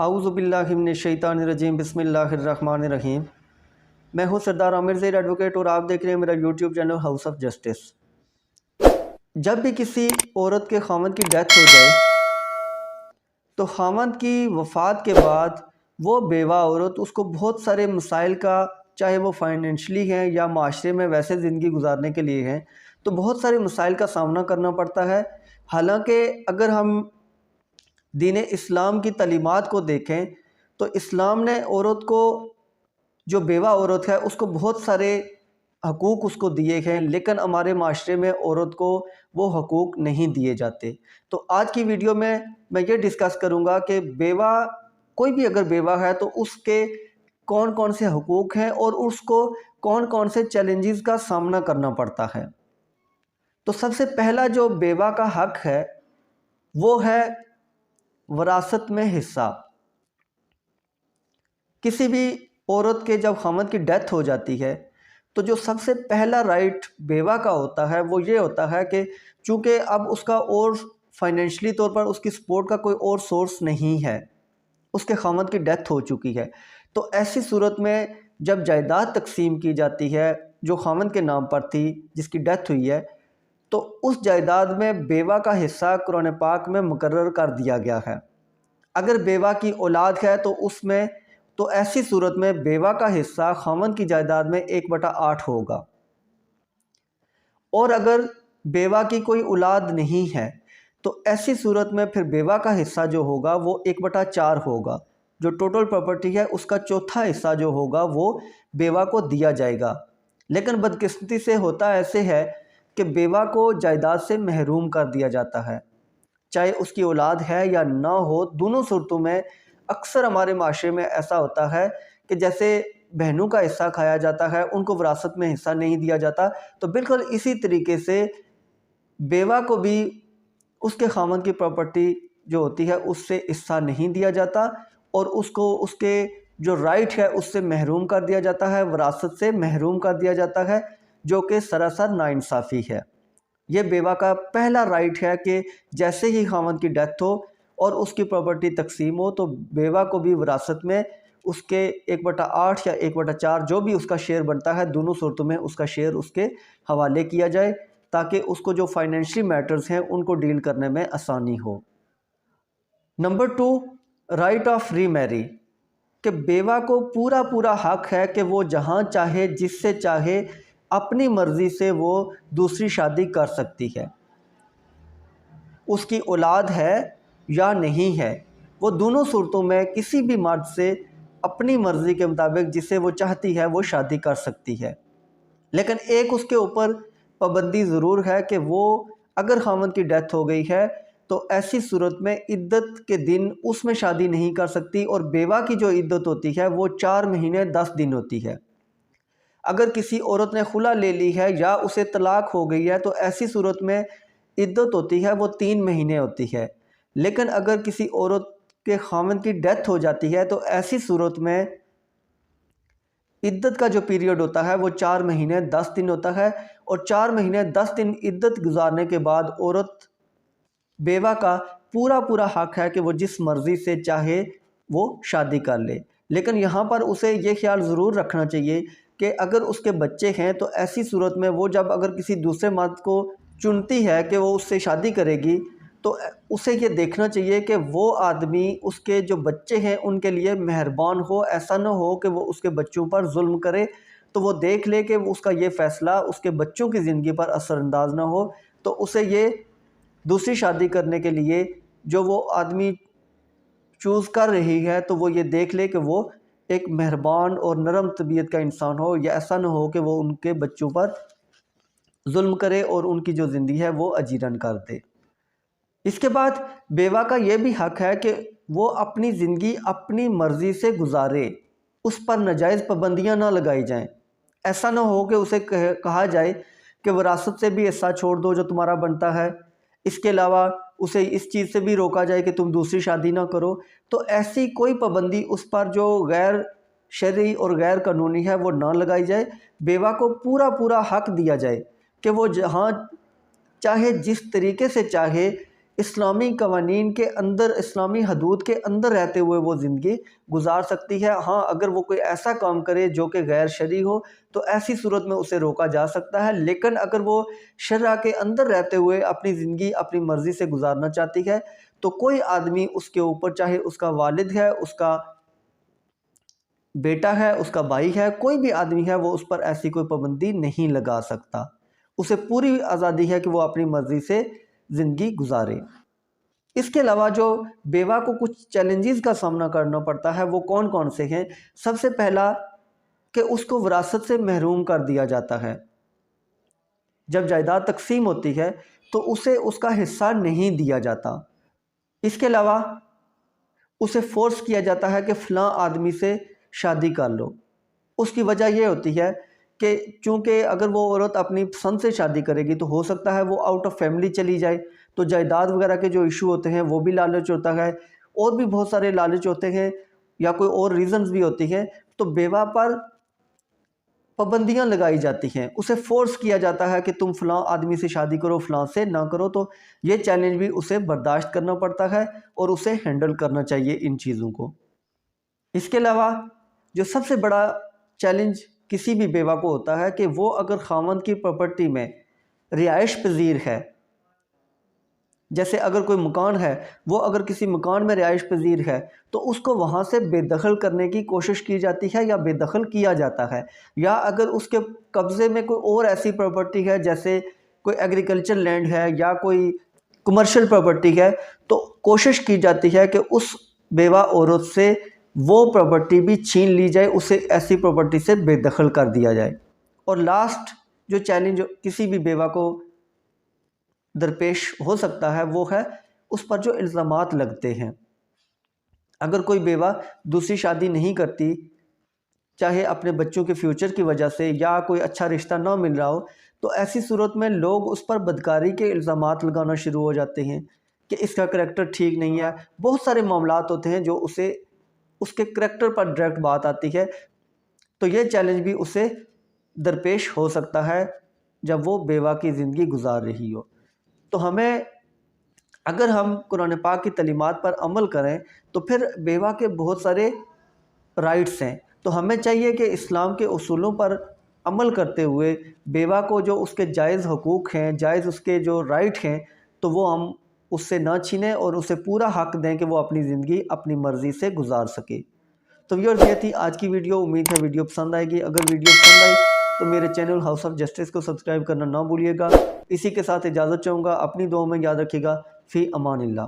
اعوذ باللہ من الشیطان الرجیم بسم اللہ الرحمن الرحیم۔ میں ہوں سردار عامر زید ایڈوکیٹ اور آپ دیکھ رہے ہیں میرا YouTube channel house of justice. جب بھی کسی عورت کے خاوند کی ڈیتھ ہو جائے تو خاوند کی وفات کے بعد وہ بیوہ عورت اس کو بہت سارے مسائل کا، چاہے وہ فائنینشلی ہیں یا معاشرے میں ویسے زندگی گزارنے کے لیے ہیں، تو بہت سارے مسائل کا سامنا کرنا پڑتا ہے۔ حالانکہ اگر ہم دین اسلام کی تعلیمات کو دیکھیں تو اسلام نے عورت کو، جو بیوہ عورت ہے، اس کو بہت سارے حقوق اس کو دیے ہیں، لیکن ہمارے معاشرے میں عورت کو وہ حقوق نہیں دیے جاتے۔ تو آج کی ویڈیو میں یہ ڈسکس کروں گا کہ بیوہ، کوئی بھی اگر بیوہ ہے تو اس کے کون کون سے حقوق ہیں اور اس کو کون کون سے چیلنجز کا سامنا کرنا پڑتا ہے۔ تو سب سے پہلا جو بیوہ کا حق ہے وہ ہے وراثت میں حصہ۔ کسی بھی عورت کے جب خاوند کی ڈیتھ ہو جاتی ہے تو جو سب سے پہلا رائٹ بیوہ کا ہوتا ہے وہ یہ ہوتا ہے کہ چونکہ اب اس کا اور فائنینشلی طور پر اس کی سپورٹ کا کوئی اور سورس نہیں ہے، اس کے خاوند کی ڈیتھ ہو چکی ہے، تو ایسی صورت میں جب جائیداد تقسیم کی جاتی ہے جو خاوند کے نام پر تھی، جس کی ڈیتھ ہوئی ہے، تو اس جائیداد میں بیوہ کا حصہ قرآن پاک میں مقرر کر دیا گیا ہے۔ اگر بیوہ کی اولاد ہے تو ایسی صورت میں بیوہ کا حصہ خاوند کی جائیداد میں 1/8 ہوگا، اور اگر بیوہ کی کوئی اولاد نہیں ہے تو ایسی صورت میں پھر بیوہ کا حصہ جو ہوگا وہ 1/4 ہوگا۔ جو ٹوٹل پراپرٹی ہے اس کا چوتھا حصہ جو ہوگا وہ بیوہ کو دیا جائے گا۔ لیکن بدقسمتی سے ہوتا ایسے ہے کہ بیوہ کو جائیداد سے محروم کر دیا جاتا ہے، چاہے اس کی اولاد ہے یا نہ ہو۔ دونوں صورتوں میں اکثر ہمارے معاشرے میں ایسا ہوتا ہے کہ جیسے بہنوں کا حصہ کھایا جاتا ہے، ان کو وراثت میں حصہ نہیں دیا جاتا، تو بالکل اسی طریقے سے بیوہ کو بھی اس کے خاوند کی پراپرٹی جو ہوتی ہے اس سے حصہ نہیں دیا جاتا، اور اس کو اس کے جو رائٹ ہے اس سے محروم کر دیا جاتا ہے، وراثت سے محروم کر دیا جاتا ہے، جو کہ سراسر ناانصافی ہے۔ یہ بیوہ کا پہلا رائٹ ہے کہ جیسے ہی خاوند کی ڈیتھ ہو اور اس کی پراپرٹی تقسیم ہو تو بیوہ کو بھی وراثت میں اس کے 1/8 یا 1/4 جو بھی اس کا شیئر بنتا ہے، دونوں صورتوں میں اس کا شیئر اس کے حوالے کیا جائے، تاکہ اس کو جو فائنینشلی میٹرز ہیں ان کو ڈیل کرنے میں آسانی ہو۔ نمبر 2، رائٹ آف ری میری، کہ بیوہ کو پورا حق ہے کہ وہ جہاں چاہے، جس سے چاہے، اپنی مرضی سے وہ دوسری شادی کر سکتی ہے۔ اس کی اولاد ہے یا نہیں ہے، وہ دونوں صورتوں میں کسی بھی مرد سے اپنی مرضی کے مطابق جسے وہ چاہتی ہے وہ شادی کر سکتی ہے۔ لیکن ایک اس کے اوپر پابندی ضرور ہے کہ وہ اگر خاوند کی ڈیتھ ہو گئی ہے تو ایسی صورت میں عدت کے دن اس میں شادی نہیں کر سکتی، اور بیوہ کی جو عدت ہوتی ہے وہ 4 مہینے 10 دن ہوتی ہے۔ اگر کسی عورت نے خلع لے لی ہے یا اسے طلاق ہو گئی ہے تو ایسی صورت میں عدت ہوتی ہے وہ 3 مہینے ہوتی ہے۔ لیکن اگر کسی عورت کے خاوند کی ڈیتھ ہو جاتی ہے تو ایسی صورت میں عدت کا جو پیریڈ ہوتا ہے وہ 4 مہینے 10 دن ہوتا ہے، اور 4 مہینے 10 دن عدت گزارنے کے بعد عورت، بیوہ کا پورا حق ہے کہ وہ جس مرضی سے چاہے وہ شادی کر لے۔ لیکن یہاں پر اسے یہ خیال ضرور رکھنا چاہیے کہ اگر اس کے بچے ہیں تو ایسی صورت میں وہ جب اگر کسی دوسرے مرد کو چنتی ہے کہ وہ اس سے شادی کرے گی تو اسے یہ دیکھنا چاہیے کہ وہ آدمی اس کے جو بچے ہیں ان کے لیے مہربان ہو، ایسا نہ ہو کہ وہ اس کے بچوں پر ظلم کرے، تو وہ دیکھ لے کہ اس کا یہ فیصلہ اس کے بچوں کی زندگی پر اثر انداز نہ ہو، تو اسے یہ دوسری شادی کرنے کے لیے جو وہ آدمی چوز کر رہی ہے تو وہ یہ دیکھ لے کہ وہ ایک مہربان اور نرم طبیعت کا انسان ہو، یا ایسا نہ ہو کہ وہ ان کے بچوں پر ظلم کرے اور ان کی جو زندگی ہے وہ اجیرن کر دے۔ اس کے بعد بیوہ کا یہ بھی حق ہے کہ وہ اپنی زندگی اپنی مرضی سے گزارے، اس پر ناجائز پابندیاں نہ لگائی جائیں۔ ایسا نہ ہو کہ اسے کہا جائے کہ وراثت سے بھی حصہ چھوڑ دو جو تمہارا بنتا ہے، اس کے علاوہ اسے اس چیز سے بھی روکا جائے کہ تم دوسری شادی نہ کرو۔ تو ایسی کوئی پابندی اس پر جو غیر شرعی اور غیر قانونی ہے وہ نہ لگائی جائے۔ بیوہ کو پورا حق دیا جائے کہ وہ جہاں چاہے، جس طریقے سے چاہے، اسلامی قوانین کے اندر، اسلامی حدود کے اندر رہتے ہوئے وہ زندگی گزار سکتی ہے۔ ہاں اگر وہ کوئی ایسا کام کرے جو کہ غیر شرعی ہو تو ایسی صورت میں اسے روکا جا سکتا ہے، لیکن اگر وہ شرع کے اندر رہتے ہوئے اپنی زندگی اپنی مرضی سے گزارنا چاہتی ہے تو کوئی آدمی اس کے اوپر، چاہے اس کا والد ہے، اس کا بیٹا ہے، اس کا بھائی ہے، کوئی بھی آدمی ہے، وہ اس پر ایسی کوئی پابندی نہیں لگا سکتا۔ اسے پوری آزادی ہے کہ وہ اپنی مرضی سے زندگی گزارے۔ اس کے علاوہ جو بیوہ کو کچھ چیلنجز کا سامنا کرنا پڑتا ہے وہ کون کون سے ہیں؟ سب سے پہلا کہ اس کو وراثت سے محروم کر دیا جاتا ہے۔ جب جائیداد تقسیم ہوتی ہے تو اسے اس کا حصہ نہیں دیا جاتا۔ اس کے علاوہ اسے فورس کیا جاتا ہے کہ فلاں آدمی سے شادی کر لو۔ اس کی وجہ یہ ہوتی ہے کہ چونکہ اگر وہ عورت اپنی پسند سے شادی کرے گی تو ہو سکتا ہے وہ آؤٹ آف فیملی چلی جائے، تو جائیداد وغیرہ کے جو ایشو ہوتے ہیں وہ بھی لالچ ہوتا ہے، اور بھی بہت سارے لالچ ہوتے ہیں یا کوئی اور ریزنز بھی ہوتی ہیں، تو بیوہ پر پابندیاں لگائی جاتی ہیں، اسے فورس کیا جاتا ہے کہ تم فلاں آدمی سے شادی کرو، فلاں سے نہ کرو۔ تو یہ چیلنج بھی اسے برداشت کرنا پڑتا ہے اور اسے ہینڈل کرنا چاہیے ان چیزوں کو۔ اس کے علاوہ جو سب سے بڑا چیلنج کسی بھی بیوہ کو ہوتا ہے کہ وہ اگر خاوند کی پراپرٹی میں رہائش پذیر ہے، جیسے اگر کوئی مکان ہے، وہ اگر کسی مکان میں رہائش پذیر ہے تو اس کو وہاں سے بے دخل کرنے کی کوشش کی جاتی ہے یا بے دخل کیا جاتا ہے، یا اگر اس کے قبضے میں کوئی اور ایسی پراپرٹی ہے جیسے کوئی ایگریکلچر لینڈ ہے یا کوئی کمرشل پراپرٹی ہے، تو کوشش کی جاتی ہے کہ اس بیوہ عورت سے وہ پراپرٹی بھی چھین لی جائے، اسے ایسی پراپرٹی سے بے دخل کر دیا جائے۔ اور لاسٹ جو چیلنج کسی بھی بیوہ کو درپیش ہو سکتا ہے وہ ہے اس پر جو الزامات لگتے ہیں۔ اگر کوئی بیوہ دوسری شادی نہیں کرتی، چاہے اپنے بچوں کے فیوچر کی وجہ سے یا کوئی اچھا رشتہ نہ مل رہا ہو، تو ایسی صورت میں لوگ اس پر بدکاری کے الزامات لگانا شروع ہو جاتے ہیں کہ اس کا کریکٹر ٹھیک نہیں ہے۔ بہت سارے معاملات ہوتے ہیں جو اسے اس کے کریکٹر پر ڈائریکٹ بات آتی ہے، تو یہ چیلنج بھی اسے درپیش ہو سکتا ہے جب وہ بیوہ کی زندگی گزار رہی ہو۔ تو ہمیں، اگر ہم قرآن پاک کی تعلیمات پر عمل کریں تو پھر بیوہ کے بہت سارے رائٹس ہیں، تو ہمیں چاہیے کہ اسلام کے اصولوں پر عمل کرتے ہوئے بیوہ کو جو اس کے جائز حقوق ہیں، جائز اس کے جو رائٹ ہیں، تو وہ ہم اس سے نہ چھینیں اور اسے پورا حق دیں کہ وہ اپنی زندگی اپنی مرضی سے گزار سکے۔ تو یہ تھی آج کی ویڈیو، امید ہے ویڈیو پسند آئے گی۔ اگر ویڈیو پسند آئی تو میرے چینل ہاؤس آف جسٹس کو سبسکرائب کرنا نہ بھولیے گا۔ اسی کے ساتھ اجازت چاہوں گا، اپنی دعاؤں میں یاد رکھیے گا۔ فی امان اللہ۔